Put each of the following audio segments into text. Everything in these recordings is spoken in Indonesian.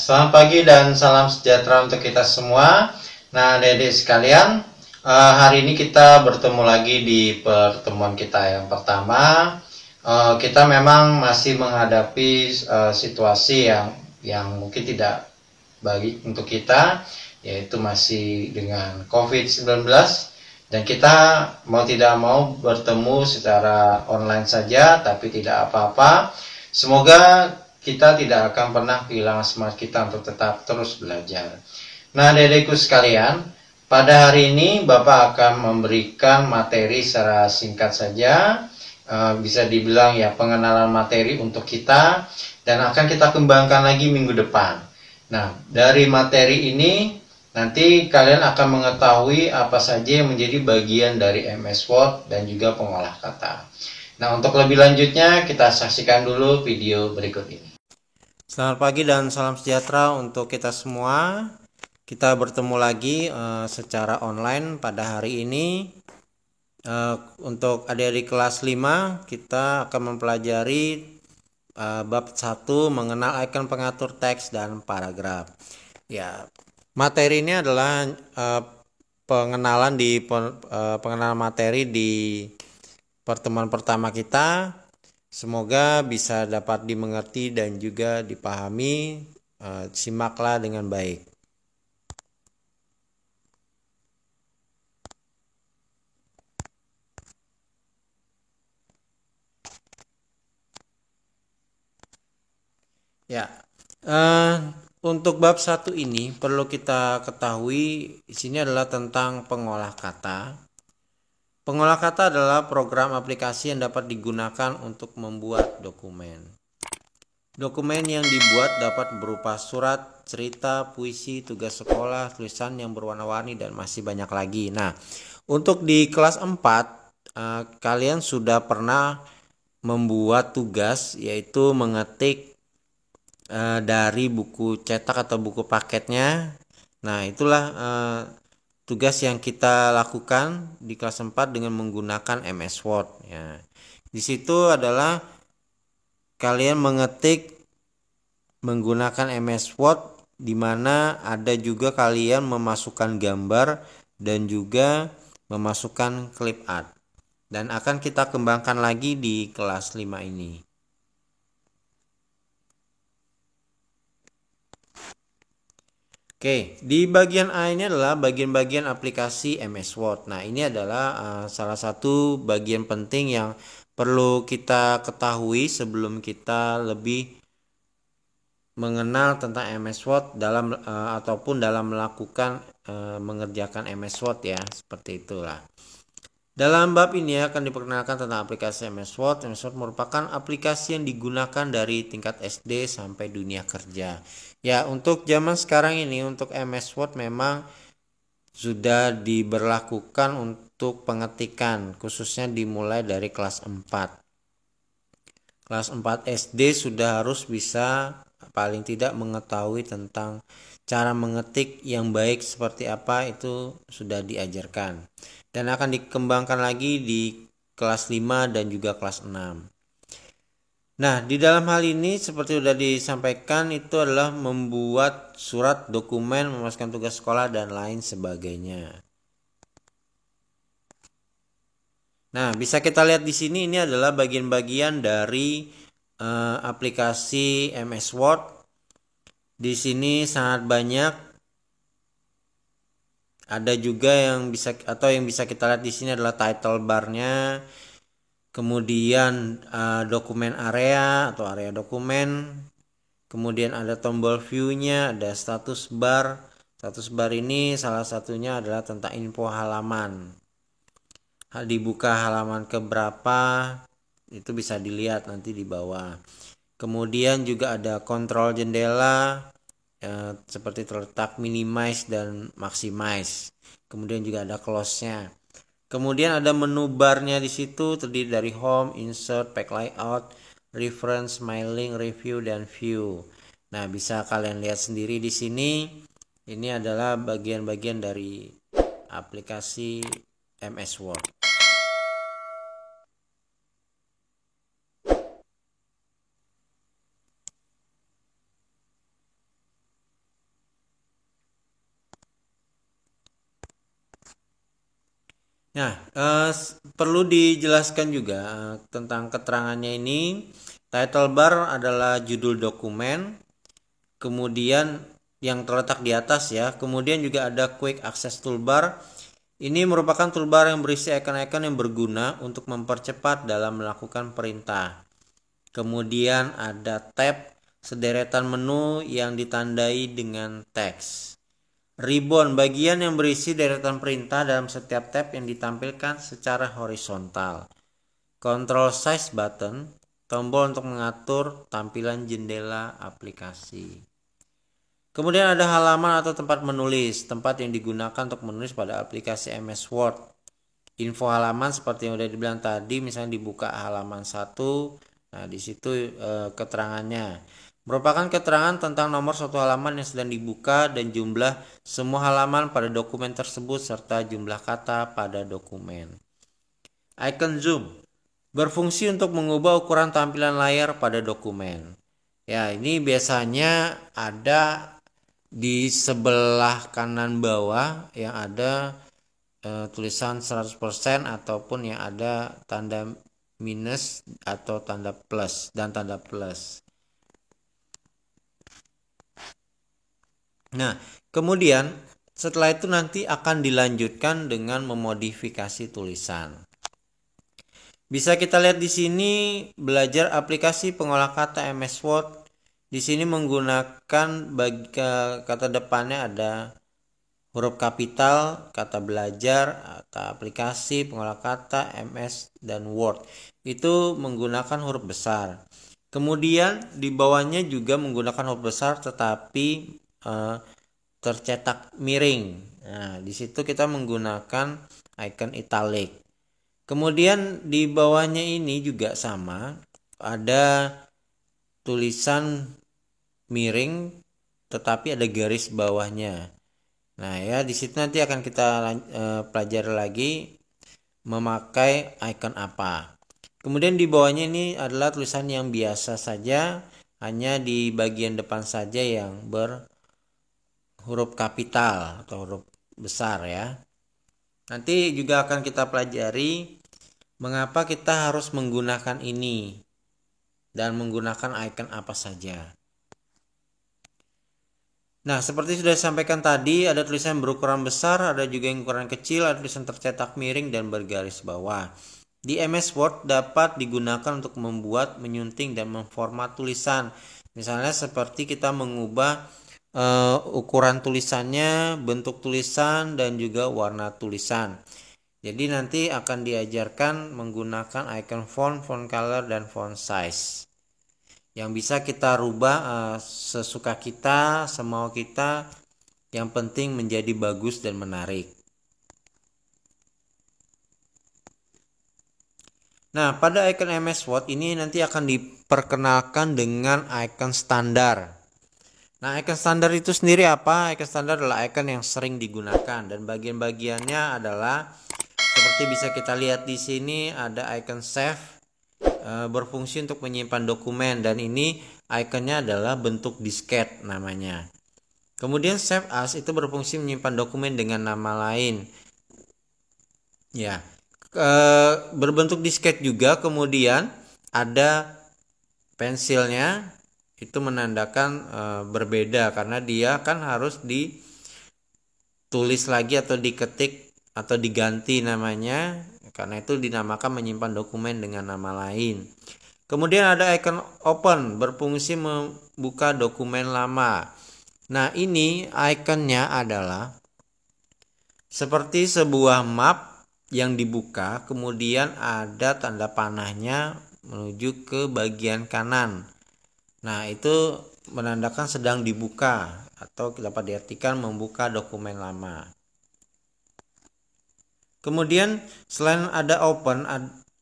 Selamat pagi dan salam sejahtera untuk kita semua. Nah, adik-adik sekalian, hari ini kita bertemu lagi di pertemuan kita yang pertama. Kita memang masih menghadapi situasi yang mungkin tidak baik untuk kita, yaitu masih dengan COVID-19. Dan kita mau tidak mau bertemu secara online saja, tapi tidak apa-apa. Semoga kita tidak akan pernah kehilangan semangat kita untuk tetap terus belajar. Nah, adik-adikku sekalian, pada hari ini Bapak akan memberikan materi secara singkat saja, bisa dibilang ya pengenalan materi untuk kita, dan akan kita kembangkan lagi minggu depan. Nah, dari materi ini nanti kalian akan mengetahui apa saja yang menjadi bagian dari MS Word dan juga pengolah kata. Nah, untuk lebih lanjutnya kita saksikan dulu video berikut ini. Selamat pagi dan salam sejahtera untuk kita semua. Kita bertemu lagi secara online pada hari ini. Untuk adik-adik kelas 5, kita akan mempelajari bab 1 mengenal icon pengatur teks dan paragraf. Ya, materi ini adalah pengenalan materi di pertemuan pertama kita. Semoga bisa dapat dimengerti dan juga dipahami. Simaklah dengan baik. Ya, untuk bab 1 ini perlu kita ketahui di sini adalah tentang pengolah kata. Pengolah kata adalah program aplikasi yang dapat digunakan untuk membuat dokumen. Dokumen yang dibuat dapat berupa surat, cerita, puisi, tugas sekolah, tulisan yang berwarna-warni, dan masih banyak lagi. Nah, untuk di kelas 4, kalian sudah pernah membuat tugas, yaitu mengetik dari buku cetak atau buku paketnya. Nah, itulah tugas yang kita lakukan di kelas 4 dengan menggunakan MS Word. Ya. Di situ adalah kalian mengetik menggunakan MS Word, di mana ada juga kalian memasukkan gambar dan juga memasukkan clip art. Dan akan kita kembangkan lagi di kelas 5 ini. Oke, di bagian A ini adalah bagian-bagian aplikasi MS Word. Nah, ini adalah salah satu bagian penting yang perlu kita ketahui sebelum kita lebih mengenal tentang MS Word ataupun dalam melakukan mengerjakan MS Word ya, seperti itulah. Dalam bab ini akan diperkenalkan tentang aplikasi MS Word. MS Word merupakan aplikasi yang digunakan dari tingkat SD sampai dunia kerja. Ya, untuk zaman sekarang ini untuk MS Word memang sudah diberlakukan untuk pengetikan, khususnya dimulai dari kelas 4. Kelas 4 SD sudah harus bisa paling tidak mengetahui tentang cara mengetik yang baik seperti apa, itu sudah diajarkan. Dan akan dikembangkan lagi di kelas 5 dan juga kelas 6. Nah, di dalam hal ini seperti sudah disampaikan, itu adalah membuat surat, dokumen, memasukkan tugas sekolah, dan lain sebagainya. Nah, bisa kita lihat di sini, ini adalah bagian-bagian dari aplikasi MS Word. Di sini sangat banyak. Ada juga yang bisa kita lihat di sini adalah title bar-nya, kemudian dokumen area atau area dokumen, kemudian ada tombol view-nya, ada status bar. Status bar ini salah satunya adalah tentang info halaman. Dibuka halaman keberapa itu bisa dilihat nanti di bawah. Kemudian juga ada kontrol jendela, seperti terletak minimize dan maximize. Kemudian juga ada close-nya. Kemudian ada menu bar-nya di situ, terdiri dari home, insert, pack layout, reference, mailing, review, dan view. Nah, bisa kalian lihat sendiri di sini. Ini adalah bagian-bagian dari aplikasi MS Word. Nah, perlu dijelaskan juga tentang keterangannya ini. Title bar adalah judul dokumen, kemudian yang terletak di atas ya. Kemudian juga ada Quick Access Toolbar. Ini merupakan toolbar yang berisi icon-icon yang berguna untuk mempercepat dalam melakukan perintah. Kemudian ada tab, sederetan menu yang ditandai dengan teks. Ribbon, bagian yang berisi deretan perintah dalam setiap tab yang ditampilkan secara horizontal. Control size button, tombol untuk mengatur tampilan jendela aplikasi. Kemudian ada halaman atau tempat menulis, tempat yang digunakan untuk menulis pada aplikasi MS Word. Info halaman seperti yang udah dibilang tadi, misalnya dibuka halaman 1, nah di situ keterangannya. Merupakan keterangan tentang nomor suatu halaman yang sedang dibuka dan jumlah semua halaman pada dokumen tersebut serta jumlah kata pada dokumen. Icon zoom berfungsi untuk mengubah ukuran tampilan layar pada dokumen. Ya, ini biasanya ada di sebelah kanan bawah yang ada tulisan 100% ataupun yang ada tanda minus atau tanda plus dan tanda plus. Nah, kemudian setelah itu nanti akan dilanjutkan dengan memodifikasi tulisan. Bisa kita lihat di sini belajar aplikasi pengolah kata MS Word. Di sini menggunakan kata depannya ada huruf kapital, kata belajar, kata aplikasi, pengolah kata, MS, dan Word. Itu menggunakan huruf besar. Kemudian di bawahnya juga menggunakan huruf besar tetapi tercetak miring. Nah, di situ kita menggunakan icon italic. Kemudian di bawahnya ini juga sama, ada tulisan miring tetapi ada garis bawahnya. Nah, ya di situ nanti akan kita pelajari lagi memakai icon apa. Kemudian di bawahnya ini adalah tulisan yang biasa saja, hanya di bagian depan saja yang huruf kapital atau huruf besar ya. Nanti juga akan kita pelajari mengapa kita harus menggunakan ini dan menggunakan icon apa saja. Nah, seperti sudah disampaikan tadi, ada tulisan berukuran besar, ada juga yang ukuran kecil, ada tulisan tercetak miring dan bergaris bawah. Di MS Word dapat digunakan untuk membuat, menyunting, dan memformat tulisan. Misalnya seperti kita mengubah ukuran tulisannya, bentuk tulisan, dan juga warna tulisan. Jadi nanti akan diajarkan menggunakan icon font, font color, dan font size yang bisa kita rubah sesuka kita, semau kita, yang penting menjadi bagus dan menarik. Nah, pada icon MS Word ini nanti akan diperkenalkan dengan icon standar. Nah, icon standar itu sendiri apa? Icon standar adalah icon yang sering digunakan dan bagian-bagiannya adalah seperti bisa kita lihat di sini ada icon save, berfungsi untuk menyimpan dokumen dan ini ikonnya adalah bentuk disket namanya. Kemudian save as itu berfungsi menyimpan dokumen dengan nama lain. Ya, berbentuk disket juga. Kemudian ada pensilnya. Itu menandakan berbeda karena dia kan harus ditulis lagi atau diketik atau diganti namanya, karena itu dinamakan menyimpan dokumen dengan nama lain. Kemudian ada icon open, berfungsi membuka dokumen lama. Nah, ini ikonnya adalah seperti sebuah map yang dibuka, kemudian ada tanda panahnya menuju ke bagian kanan. Nah, itu menandakan sedang dibuka atau dapat diartikan membuka dokumen lama. Kemudian selain ada open,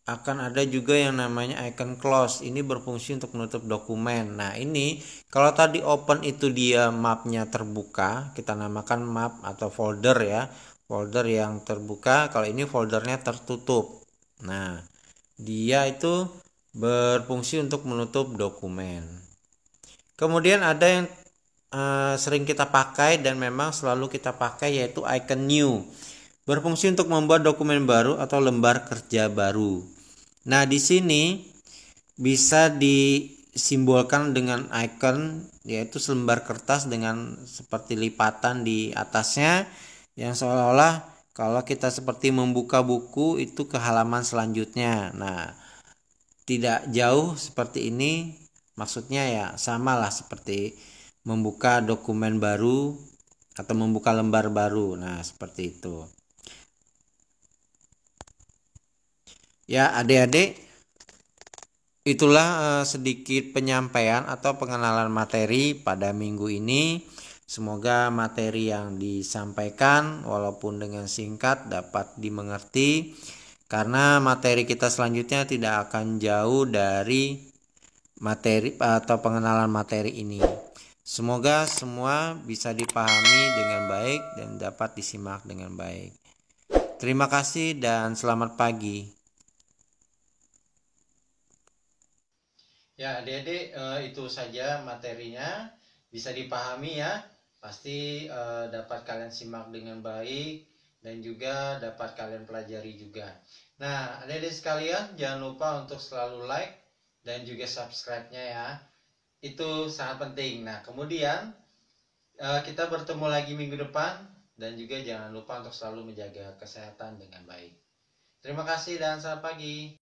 akan ada juga yang namanya icon close. Ini berfungsi untuk menutup dokumen. Nah, ini kalau tadi open itu dia mapnya terbuka, kita namakan map atau folder ya. Folder yang terbuka, kalau ini foldernya tertutup. Nah, dia itu berfungsi untuk menutup dokumen. Kemudian ada yang sering kita pakai dan memang selalu kita pakai yaitu icon new. berfungsi untuk membuat dokumen baru atau lembar kerja baru. Nah, di sini bisa disimbolkan dengan icon, yaitu selembar kertas dengan seperti lipatan di atasnya yang seolah-olah kalau kita seperti membuka buku itu ke halaman selanjutnya. Nah, tidak jauh seperti ini, maksudnya ya samalah seperti membuka dokumen baru atau membuka lembar baru. Nah, seperti itu. Ya, adik-adik, itulah sedikit penyampaian atau pengenalan materi pada minggu ini. Semoga materi yang disampaikan walaupun dengan singkat dapat dimengerti, karena materi kita selanjutnya tidak akan jauh dari materi atau pengenalan materi ini. Semoga semua bisa dipahami dengan baik dan dapat disimak dengan baik. Terima kasih dan selamat pagi. Ya, adik-adik, itu saja materinya, bisa dipahami ya. Pasti dapat kalian simak dengan baik dan juga dapat kalian pelajari juga. Nah, adik-adik sekalian, jangan lupa untuk selalu like dan juga subscribe-nya ya. Itu sangat penting. Nah, kemudian kita bertemu lagi minggu depan, dan juga jangan lupa untuk selalu menjaga kesehatan dengan baik. Terima kasih dan selamat pagi.